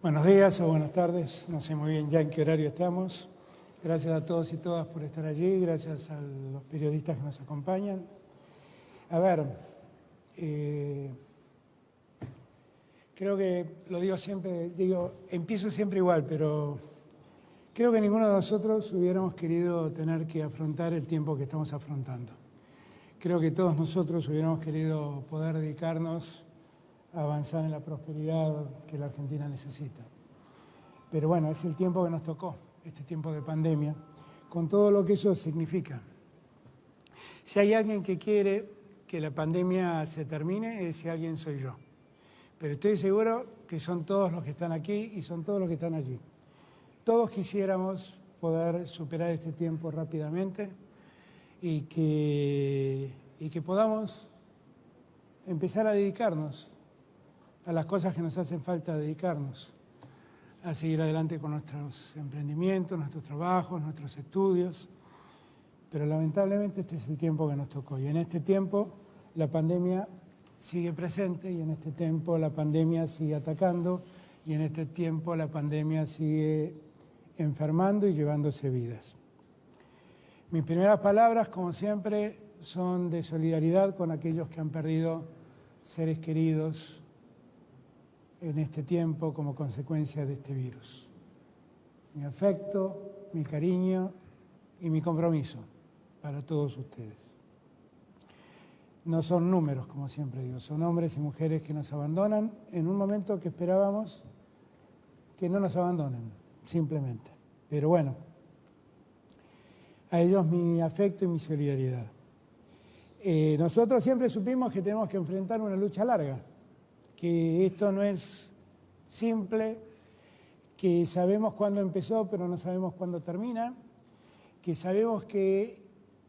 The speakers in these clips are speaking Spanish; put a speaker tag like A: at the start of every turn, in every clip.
A: Buenos días o buenas tardes, no sé muy bien ya en qué horario estamos. Gracias a todos y todas por estar allí, gracias a los periodistas que nos acompañan. A ver, creo que lo digo siempre, empiezo siempre igual, pero creo que ninguno de nosotros hubiéramos querido tener que afrontar el tiempo que estamos afrontando. Creo que todos nosotros hubiéramos querido poder dedicarnos a avanzar en la prosperidad que la Argentina necesita. Pero bueno, es el tiempo que nos tocó, este tiempo de pandemia, con todo lo que eso significa. Si hay alguien que quiere que la pandemia se termine, ese alguien soy yo. Pero estoy seguro que son todos los que están aquí y son todos los que están allí. Todos quisiéramos poder superar este tiempo rápidamente y que podamos empezar a dedicarnos a las cosas que nos hacen falta dedicarnos, a seguir adelante con nuestros emprendimientos, nuestros trabajos, nuestros estudios. Pero lamentablemente este es el tiempo que nos tocó. Y en este tiempo la pandemia sigue presente y en este tiempo la pandemia sigue atacando y en este tiempo la pandemia sigue enfermando y llevándose vidas. Mis primeras palabras, como siempre, son de solidaridad con aquellos que han perdido seres queridos en este tiempo como consecuencia de este virus. Mi afecto, mi cariño y mi compromiso para todos ustedes. No son números, como siempre digo, son hombres y mujeres que nos abandonan en un momento que esperábamos que no nos abandonen, simplemente. Pero bueno, a ellos mi afecto y mi solidaridad. Nosotros siempre supimos que tenemos que enfrentar una lucha larga, que esto no es simple, que sabemos cuándo empezó, pero no sabemos cuándo termina, que sabemos que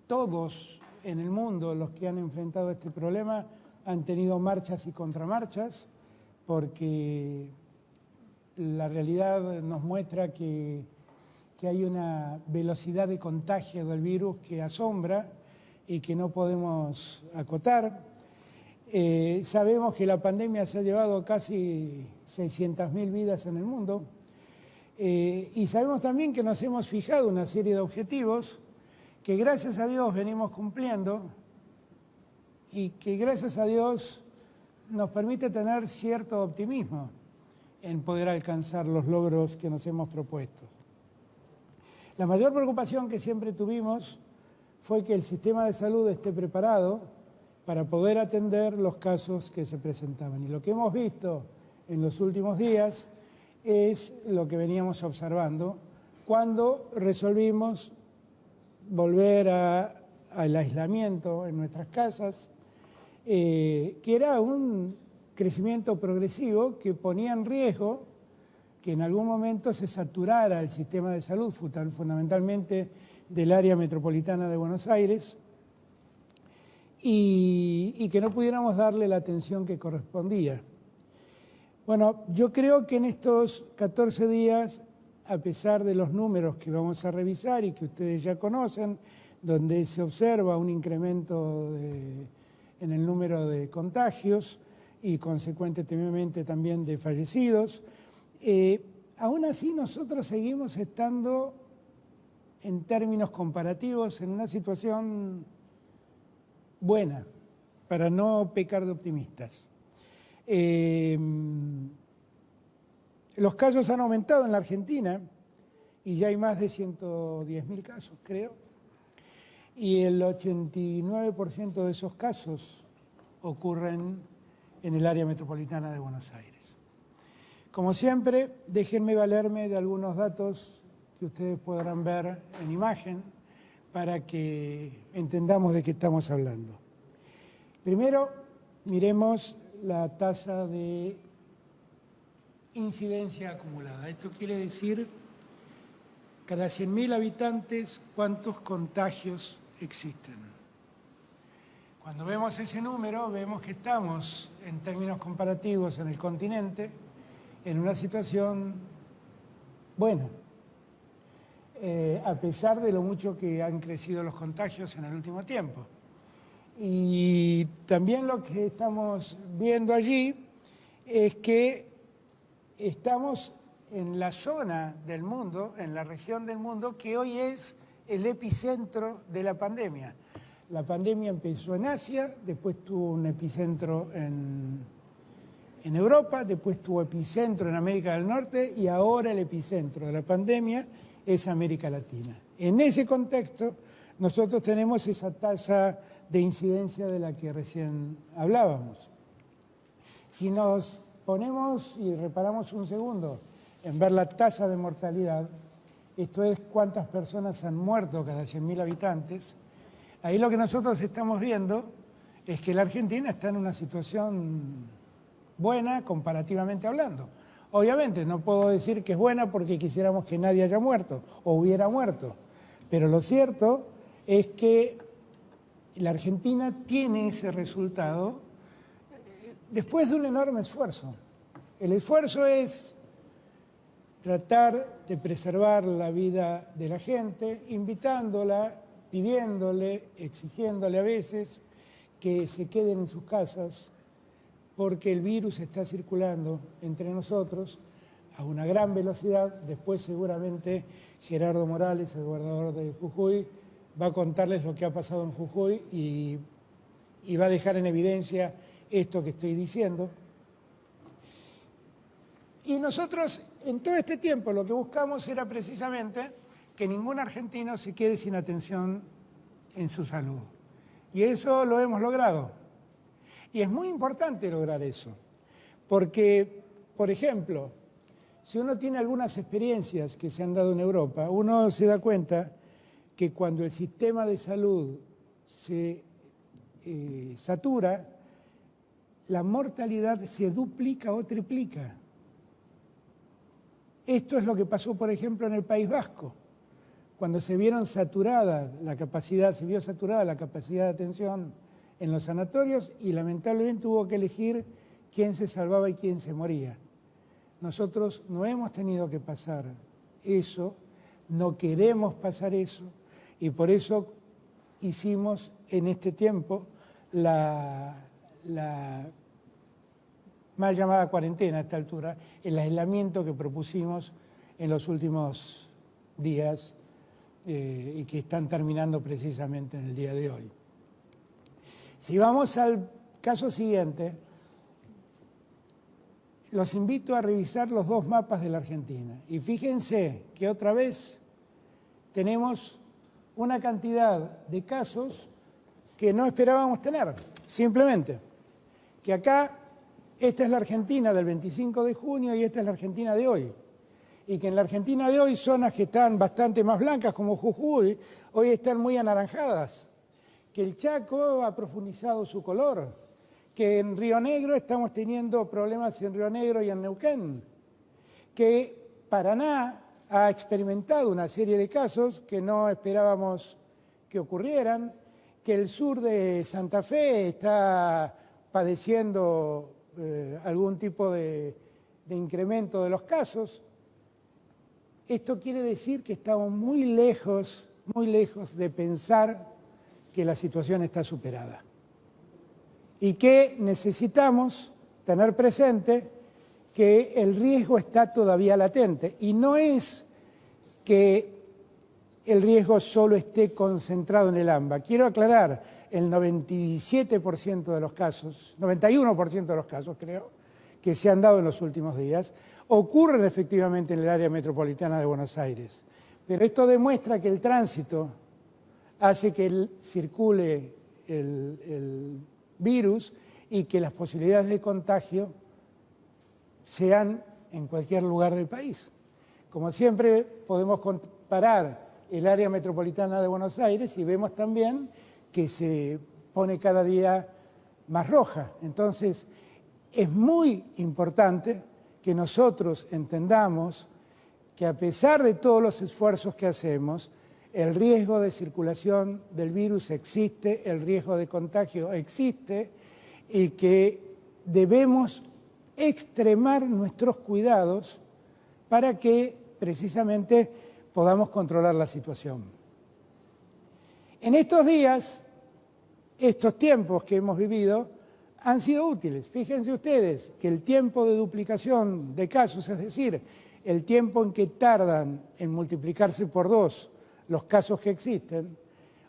A: todos en el mundo los que han enfrentado este problema han tenido marchas y contramarchas, porque la realidad nos muestra que hay una velocidad de contagio del virus que asombra y que no podemos acotar. Sabemos que la pandemia se ha llevado casi 600.000 vidas en el mundo y sabemos también que nos hemos fijado una serie de objetivos que gracias a Dios venimos cumpliendo y que gracias a Dios nos permite tener cierto optimismo en poder alcanzar los logros que nos hemos propuesto. La mayor preocupación que siempre tuvimos fue que el sistema de salud esté preparado para poder atender los casos que se presentaban. Y lo que hemos visto en los últimos días es lo que veníamos observando cuando resolvimos volver al aislamiento en nuestras casas, que era un crecimiento progresivo que ponía en riesgo que en algún momento se saturara el sistema de salud, fundamentalmente del área metropolitana de Buenos Aires, y que no pudiéramos darle la atención que correspondía. Bueno, yo creo que en estos 14 días, a pesar de los números que vamos a revisar y que ustedes ya conocen, donde se observa un incremento en el número de contagios y consecuentemente también de fallecidos, aún así nosotros seguimos estando en términos comparativos en una situación buena, para no pecar de optimistas. Los casos han aumentado en la Argentina y ya hay más de 110.000 casos, creo, y el 89% de esos casos ocurren en el área metropolitana de Buenos Aires. Como siempre, déjenme valerme de algunos datos que ustedes podrán ver en imagen para que entendamos de qué estamos hablando. Primero, miremos la tasa de incidencia acumulada. Esto quiere decir, cada 100.000 habitantes, ¿cuántos contagios existen? Cuando vemos ese número, vemos que estamos, en términos comparativos en el continente, en una situación buena. A pesar de lo mucho que han crecido los contagios en el último tiempo. Y también lo que estamos viendo allí es que estamos en la zona del mundo, en la región del mundo, que hoy es el epicentro de la pandemia. La pandemia empezó en Asia, después tuvo un epicentro en Europa, después tuvo epicentro en América del Norte y ahora el epicentro de la pandemia es América Latina. En ese contexto, nosotros tenemos esa tasa de incidencia de la que recién hablábamos. Si nos ponemos y reparamos un segundo en ver la tasa de mortalidad, esto es cuántas personas han muerto cada 100.000 habitantes, ahí lo que nosotros estamos viendo es que la Argentina está en una situación buena comparativamente hablando. Obviamente no puedo decir que es buena porque quisiéramos que nadie haya muerto o hubiera muerto, pero lo cierto es que la Argentina tiene ese resultado después de un enorme esfuerzo. El esfuerzo es tratar de preservar la vida de la gente, invitándola, pidiéndole, exigiéndole a veces que se queden en sus casas, porque el virus está circulando entre nosotros a una gran velocidad. Después seguramente Gerardo Morales, el gobernador de Jujuy, va a contarles lo que ha pasado en Jujuy y va a dejar en evidencia esto que estoy diciendo. Y nosotros en todo este tiempo lo que buscamos era precisamente que ningún argentino se quede sin atención en su salud. Y eso lo hemos logrado. Y es muy importante lograr eso, porque, por ejemplo, si uno tiene algunas experiencias que se han dado en Europa, uno se da cuenta que cuando el sistema de salud se satura, la mortalidad se duplica o triplica. Esto es lo que pasó, por ejemplo, en el País Vasco, cuando se vio saturada la capacidad de atención en los sanatorios y lamentablemente hubo que elegir quién se salvaba y quién se moría. Nosotros no hemos tenido que pasar eso, no queremos pasar eso y por eso hicimos en este tiempo la mal llamada cuarentena a esta altura, el aislamiento que propusimos en los últimos días y que están terminando precisamente en el día de hoy. Si vamos al caso siguiente, los invito a revisar los dos mapas de la Argentina. Y fíjense que otra vez tenemos una cantidad de casos que no esperábamos tener, simplemente. Que acá, esta es la Argentina del 25 de junio y esta es la Argentina de hoy. Y que en la Argentina de hoy zonas que están bastante más blancas como Jujuy, hoy están muy anaranjadas. Que el Chaco ha profundizado su color, que en Río Negro estamos teniendo problemas en Río Negro y en Neuquén, que Paraná ha experimentado una serie de casos que no esperábamos que ocurrieran, que el sur de Santa Fe está padeciendo algún tipo de incremento de los casos. Esto quiere decir que estamos muy lejos de pensar que la situación está superada y que necesitamos tener presente que el riesgo está todavía latente y no es que el riesgo solo esté concentrado en el AMBA. Quiero aclarar, el 97% de los casos, 91% de los casos creo, que se han dado en los últimos días, ocurren efectivamente en el área metropolitana de Buenos Aires. Pero esto demuestra que el tránsito hace que circule el virus y que las posibilidades de contagio sean en cualquier lugar del país. Como siempre, podemos comparar el área metropolitana de Buenos Aires y vemos también que se pone cada día más roja. Entonces, es muy importante que nosotros entendamos que a pesar de todos los esfuerzos que hacemos, el riesgo de circulación del virus existe, el riesgo de contagio existe y que debemos extremar nuestros cuidados para que precisamente podamos controlar la situación. En estos días, estos tiempos que hemos vivido han sido útiles. Fíjense ustedes que el tiempo de duplicación de casos, es decir, el tiempo en que tardan en multiplicarse por 2 los casos que existen,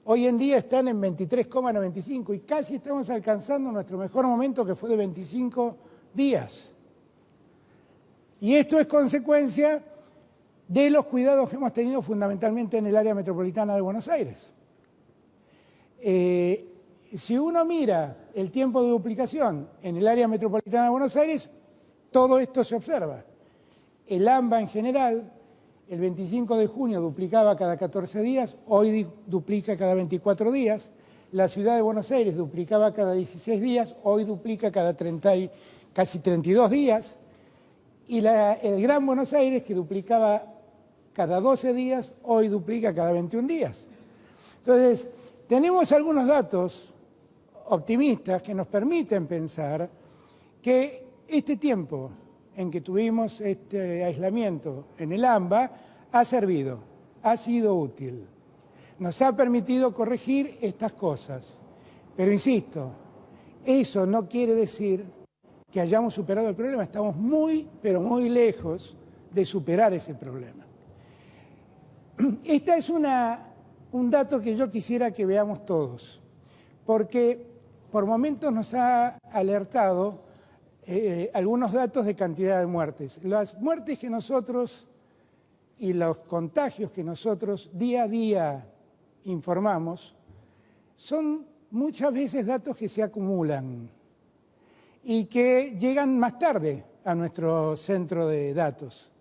A: hoy en día están en 23,95 y casi estamos alcanzando nuestro mejor momento, que fue de 25 días. Y esto es consecuencia de los cuidados que hemos tenido fundamentalmente en el área metropolitana de Buenos Aires. Si uno mira el tiempo de duplicación en el área metropolitana de Buenos Aires, todo esto se observa. El AMBA en general, el 25 de junio duplicaba cada 14 días, hoy duplica cada 24 días. La ciudad de Buenos Aires duplicaba cada 16 días, hoy duplica cada casi 32 días. Y el Gran Buenos Aires, que duplicaba cada 12 días, hoy duplica cada 21 días. Entonces, tenemos algunos datos optimistas que nos permiten pensar que este tiempo en que tuvimos este aislamiento en el AMBA ha servido, ha sido útil. Nos ha permitido corregir estas cosas. Pero insisto, eso no quiere decir que hayamos superado el problema. Estamos muy, pero muy lejos de superar ese problema. Este es un dato que yo quisiera que veamos todos, porque por momentos nos ha alertado algunos datos de cantidad de muertes. Las muertes que nosotros y los contagios que nosotros día a día informamos son muchas veces datos que se acumulan y que llegan más tarde a nuestro centro de datos.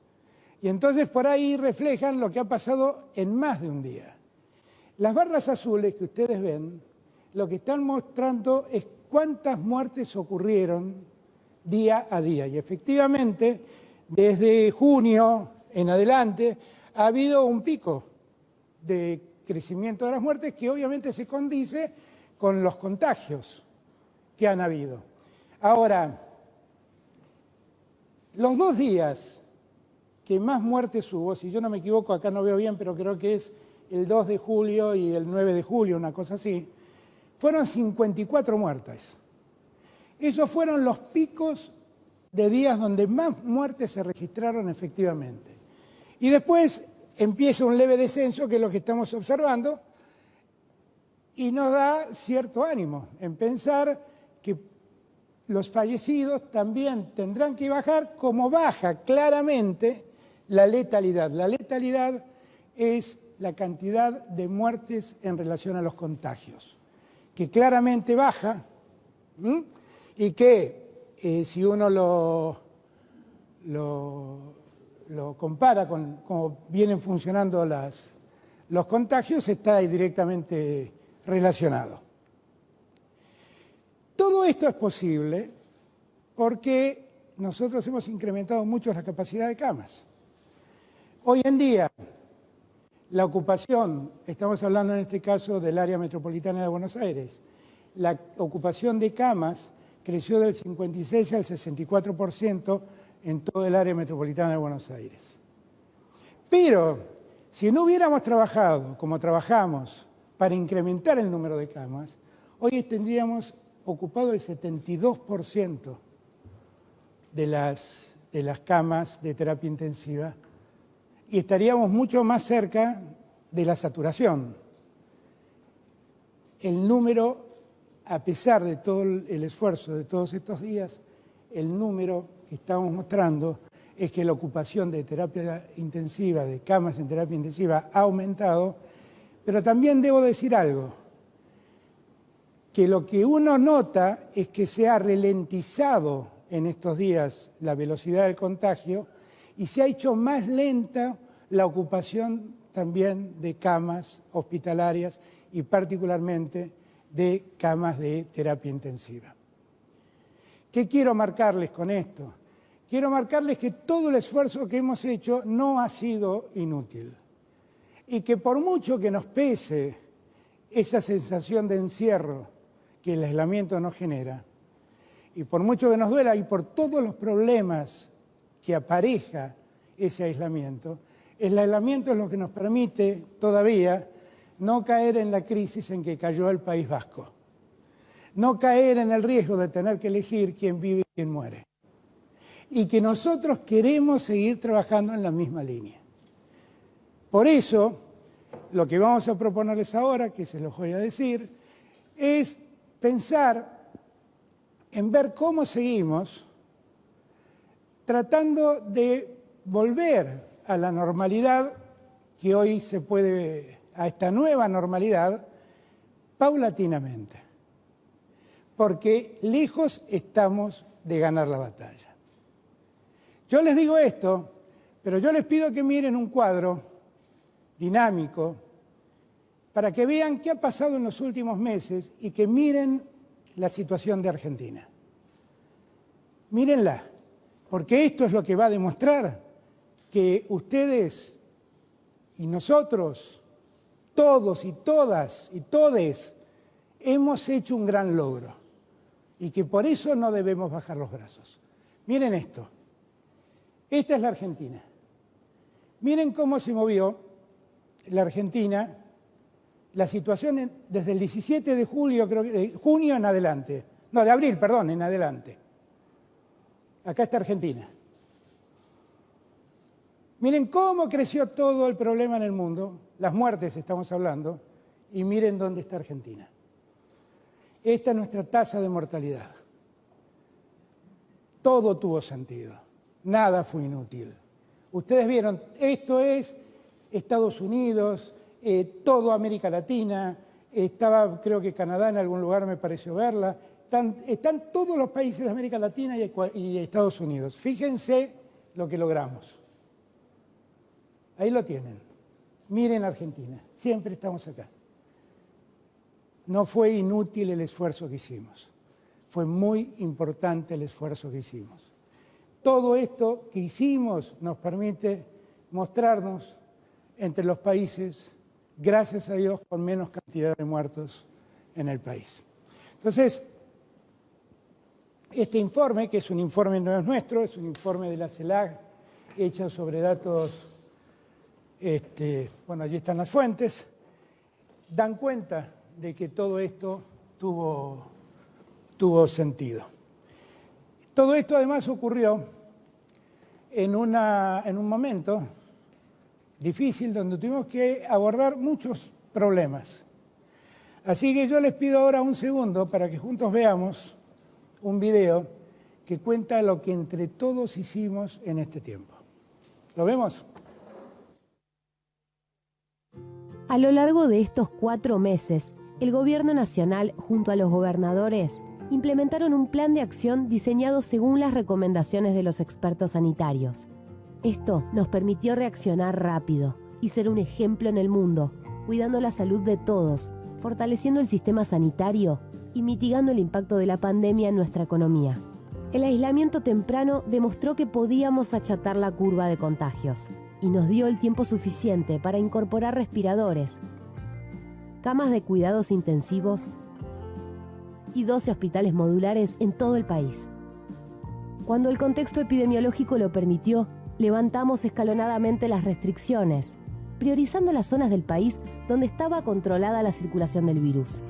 A: Y entonces por ahí reflejan lo que ha pasado en más de un día. Las barras azules que ustedes ven, lo que están mostrando es cuántas muertes ocurrieron día a día. Y efectivamente, desde junio en adelante, ha habido un pico de crecimiento de las muertes que obviamente se condice con los contagios que han habido. Ahora, los 2 días que más muertes hubo, si yo no me equivoco, acá no veo bien, pero creo que es el 2 de julio y el 9 de julio, una cosa así, fueron 54 muertes. Esos fueron los picos de días donde más muertes se registraron efectivamente. Y después empieza un leve descenso, que es lo que estamos observando, y nos da cierto ánimo en pensar que los fallecidos también tendrán que bajar, como baja claramente la letalidad. La letalidad es la cantidad de muertes en relación a los contagios, que claramente baja, y que si uno lo compara con cómo vienen funcionando los contagios, está ahí directamente relacionado. Todo esto es posible porque nosotros hemos incrementado mucho la capacidad de camas. Hoy en día, la ocupación, estamos hablando en este caso del área metropolitana de Buenos Aires, la ocupación de camas creció del 56 al 64% en todo el área metropolitana de Buenos Aires. Pero si no hubiéramos trabajado como trabajamos para incrementar el número de camas, hoy tendríamos ocupado el 72% de las camas de terapia intensiva y estaríamos mucho más cerca de la saturación. El número, a pesar de todo el esfuerzo de todos estos días, el número que estamos mostrando es que la ocupación de terapia intensiva, de camas en terapia intensiva, ha aumentado, pero también debo decir algo, que lo que uno nota es que se ha ralentizado en estos días la velocidad del contagio y se ha hecho más lenta la ocupación también de camas hospitalarias y particularmente de camas de terapia intensiva. ¿Qué quiero marcarles con esto? Quiero marcarles que todo el esfuerzo que hemos hecho no ha sido inútil y que por mucho que nos pese esa sensación de encierro que el aislamiento nos genera, y por mucho que nos duela y por todos los problemas que apareja ese aislamiento, el aislamiento es lo que nos permite todavía no caer en la crisis en que cayó el País Vasco, no caer en el riesgo de tener que elegir quién vive y quién muere. y que nosotros queremos seguir trabajando en la misma línea. Por eso, lo que vamos a proponerles ahora, que se los voy a decir, es pensar en ver cómo seguimos tratando de volver a la normalidad que hoy se puede, a esta nueva normalidad, paulatinamente. Porque lejos estamos de ganar la batalla. Yo les digo esto, pero yo les pido que miren un cuadro dinámico para que vean qué ha pasado en los últimos meses y que miren la situación de Argentina. Mírenla, porque esto es lo que va a demostrar que ustedes y nosotros, todos y todas y todes, hemos hecho un gran logro y que por eso no debemos bajar los brazos. Miren esto. Esta es la Argentina. Miren cómo se movió la Argentina, la situación desde el 17 de julio, creo que de junio en adelante. No, de abril, perdón, en adelante. Acá está Argentina. Miren cómo creció todo el problema en el mundo, las muertes estamos hablando, y miren dónde está Argentina. Esta es nuestra tasa de mortalidad. Todo tuvo sentido, nada fue inútil. Ustedes vieron, esto es Estados Unidos, toda América Latina, estaba creo que Canadá en algún lugar me pareció verla, están todos los países de América Latina y Estados Unidos. Fíjense lo que logramos. Ahí lo tienen. Miren Argentina, siempre estamos acá. No fue inútil el esfuerzo que hicimos. Fue muy importante el esfuerzo que hicimos. Todo esto que hicimos nos permite mostrarnos entre los países, gracias a Dios, con menos cantidad de muertos en el país. Entonces, este informe, que es un informe no es nuestro, es un informe de la CELAC, hecho sobre datos, bueno, allí están las fuentes, dan cuenta de que todo esto tuvo sentido. Todo esto además ocurrió en un momento difícil donde tuvimos que abordar muchos problemas. Así que yo les pido ahora un segundo para que juntos veamos un video que cuenta lo que entre todos hicimos en este tiempo. ¿Lo vemos?
B: A lo largo de estos 4 meses, el Gobierno Nacional, junto a los gobernadores, implementaron un plan de acción diseñado según las recomendaciones de los expertos sanitarios. Esto nos permitió reaccionar rápido y ser un ejemplo en el mundo, cuidando la salud de todos, fortaleciendo el sistema sanitario y mitigando el impacto de la pandemia en nuestra economía. El aislamiento temprano demostró que podíamos achatar la curva de contagios y nos dio el tiempo suficiente para incorporar respiradores, camas de cuidados intensivos y 12 hospitales modulares en todo el país. Cuando el contexto epidemiológico lo permitió, levantamos escalonadamente las restricciones, priorizando las zonas del país donde estaba controlada la circulación del virus.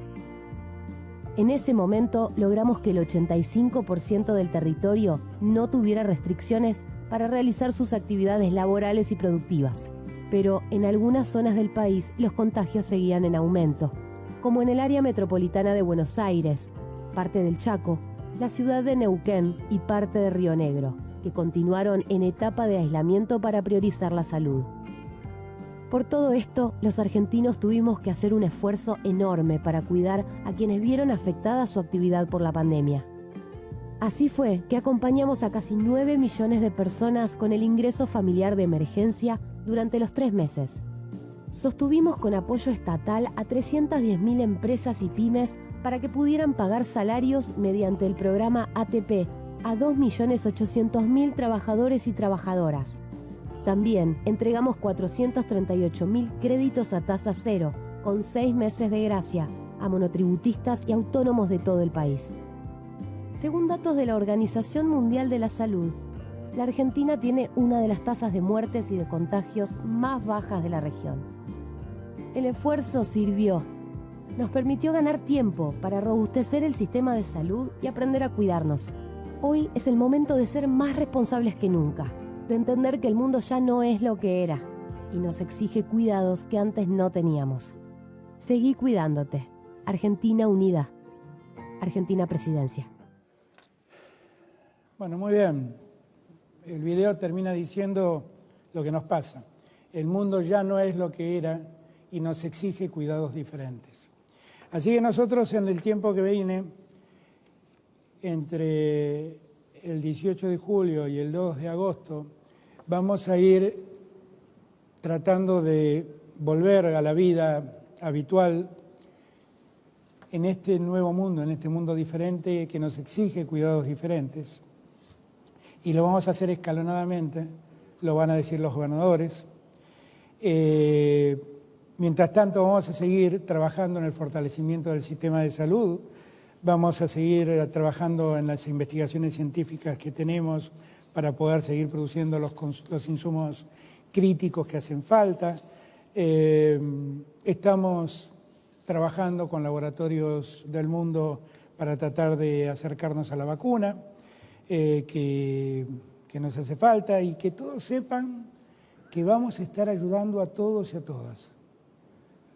B: En ese momento logramos que el 85% del territorio no tuviera restricciones para realizar sus actividades laborales y productivas. Pero en algunas zonas del país los contagios seguían en aumento, como en el área metropolitana de Buenos Aires, parte del Chaco, la ciudad de Neuquén y parte de Río Negro, que continuaron en etapa de aislamiento para priorizar la salud. Por todo esto, los argentinos tuvimos que hacer un esfuerzo enorme para cuidar a quienes vieron afectada su actividad por la pandemia. Así fue que acompañamos a casi 9 millones de personas con el ingreso familiar de emergencia durante los 3 meses. Sostuvimos con apoyo estatal a 310.000 empresas y pymes para que pudieran pagar salarios mediante el programa ATP a 2.800.000 trabajadores y trabajadoras. También entregamos 438.000 créditos a tasa cero, con 6 meses de gracia, a monotributistas y autónomos de todo el país. Según datos de la Organización Mundial de la Salud, la Argentina tiene una de las tasas de muertes y de contagios más bajas de la región. El esfuerzo sirvió. Nos permitió ganar tiempo para robustecer el sistema de salud y aprender a cuidarnos. Hoy es el momento de ser más responsables que nunca, de entender que el mundo ya no es lo que era y nos exige cuidados que antes no teníamos. Seguí cuidándote. Argentina unida. Argentina Presidencia.
A: Bueno, muy bien. El video termina diciendo lo que nos pasa. El mundo ya no es lo que era y nos exige cuidados diferentes. Así que nosotros en el tiempo que viene, entre el 18 de julio y el 2 de agosto, vamos a ir tratando de volver a la vida habitual en este nuevo mundo, en este mundo diferente que nos exige cuidados diferentes. Y lo vamos a hacer escalonadamente, lo van a decir los gobernadores. Mientras tanto vamos a seguir trabajando en el fortalecimiento del sistema de salud, vamos a seguir trabajando en las investigaciones científicas que tenemos para poder seguir produciendo los insumos críticos que hacen falta. Estamos trabajando con laboratorios del mundo para tratar de acercarnos a la vacuna que nos hace falta y que todos sepan que vamos a estar ayudando a todos y a todas,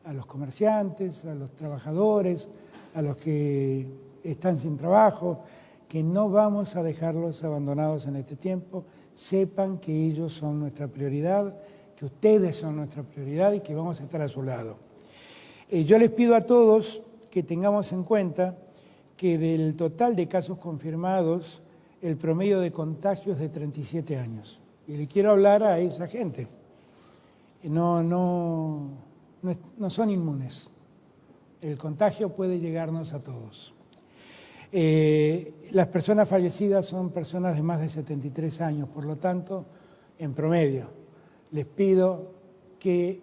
A: a los comerciantes, a los trabajadores, a los que están sin trabajo, que no vamos a dejarlos abandonados en este tiempo. Sepan que ellos son nuestra prioridad, que ustedes son nuestra prioridad y que vamos a estar a su lado. Yo les pido a todos que tengamos en cuenta que del total de casos confirmados, el promedio de contagios es de 37 años. Y le quiero hablar a esa gente. No son inmunes. El contagio puede llegarnos a todos. Las personas fallecidas son personas de más de 73 años, por lo tanto, en promedio, les pido que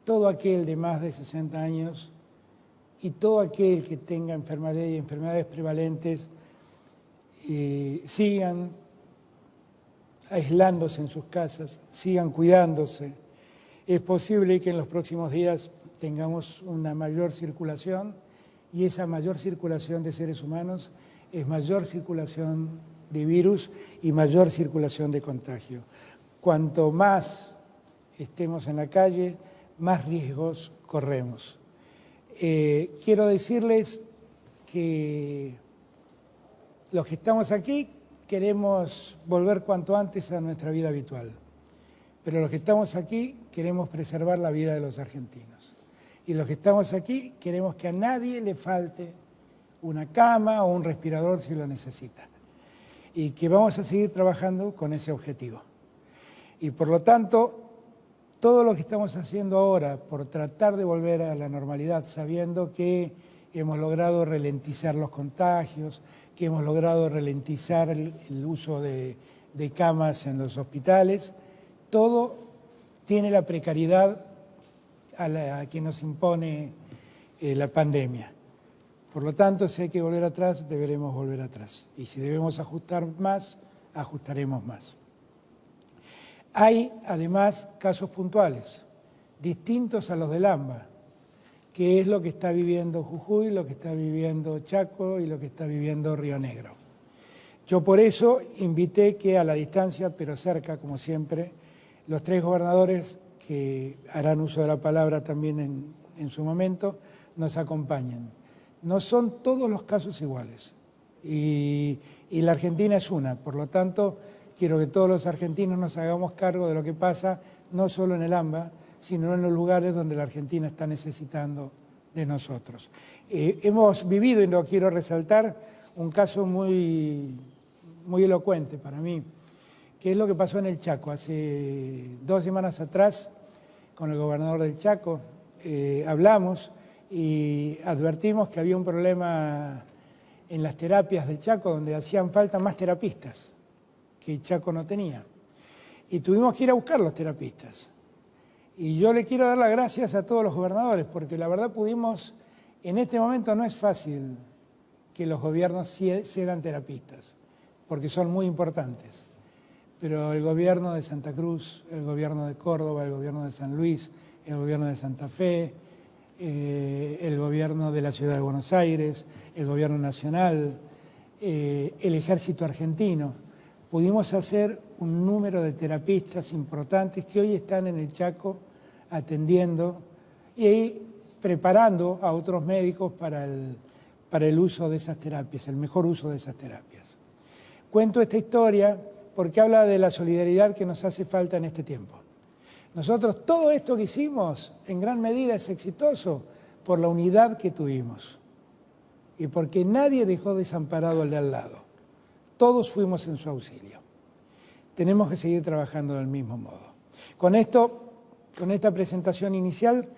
A: todo aquel de más de 60 años y todo aquel que tenga enfermedades prevalentes sigan aislándose en sus casas, sigan cuidándose. Es posible que en los próximos días tengamos una mayor circulación y esa mayor circulación de seres humanos es mayor circulación de virus y mayor circulación de contagio. Cuanto más estemos en la calle, más riesgos corremos. Quiero decirles que los que estamos aquí queremos volver cuanto antes a nuestra vida habitual, pero los que estamos aquí queremos preservar la vida de los argentinos. Y los que estamos aquí queremos que a nadie le falte una cama o un respirador si lo necesita. Y que vamos a seguir trabajando con ese objetivo. Y por lo tanto, todo lo que estamos haciendo ahora por tratar de volver a la normalidad, sabiendo que hemos logrado ralentizar los contagios, que hemos logrado ralentizar el uso de camas en los hospitales, todo tiene la precariedad a la que nos impone la pandemia. Por lo tanto, si hay que volver atrás, deberemos volver atrás. Y si debemos ajustar más, ajustaremos más. Hay, además, casos puntuales, distintos a los del AMBA, que es lo que está viviendo Jujuy, lo que está viviendo Chaco y lo que está viviendo Río Negro. Yo por eso invité que a la distancia, pero cerca, como siempre, los tres gobernadores que harán uso de la palabra también en su momento, nos acompañen. No son todos los casos iguales y la Argentina es una, por lo tanto, quiero que todos los argentinos nos hagamos cargo de lo que pasa, no solo en el AMBA, sino en los lugares donde la Argentina está necesitando de nosotros. Hemos vivido, y lo quiero resaltar, un caso muy elocuente para mí, que es lo que pasó en el Chaco. Hace 2 semanas atrás, con el gobernador del Chaco, hablamos y advertimos que había un problema en las terapias del Chaco, donde hacían falta más terapistas, que Chaco no tenía. Y tuvimos que ir a buscar los terapistas. Y yo le quiero dar las gracias a todos los gobernadores, porque la verdad pudimos, en este momento no es fácil que los gobiernos cedan terapistas, porque son muy importantes. Pero el gobierno de Santa Cruz, el gobierno de Córdoba, el gobierno de San Luis, el gobierno de Santa Fe, el gobierno de la Ciudad de Buenos Aires, el gobierno nacional, el ejército argentino. Pudimos hacer un número de terapistas importantes que hoy están en el Chaco atendiendo y ahí preparando a otros médicos para el uso de esas terapias, el mejor uso de esas terapias. Cuento esta historia porque habla de la solidaridad que nos hace falta en este tiempo. Nosotros, todo esto que hicimos, en gran medida es exitoso por la unidad que tuvimos y porque nadie dejó desamparado al de al lado. Todos fuimos en su auxilio. Tenemos que seguir trabajando del mismo modo. Con esto, con esta presentación inicial,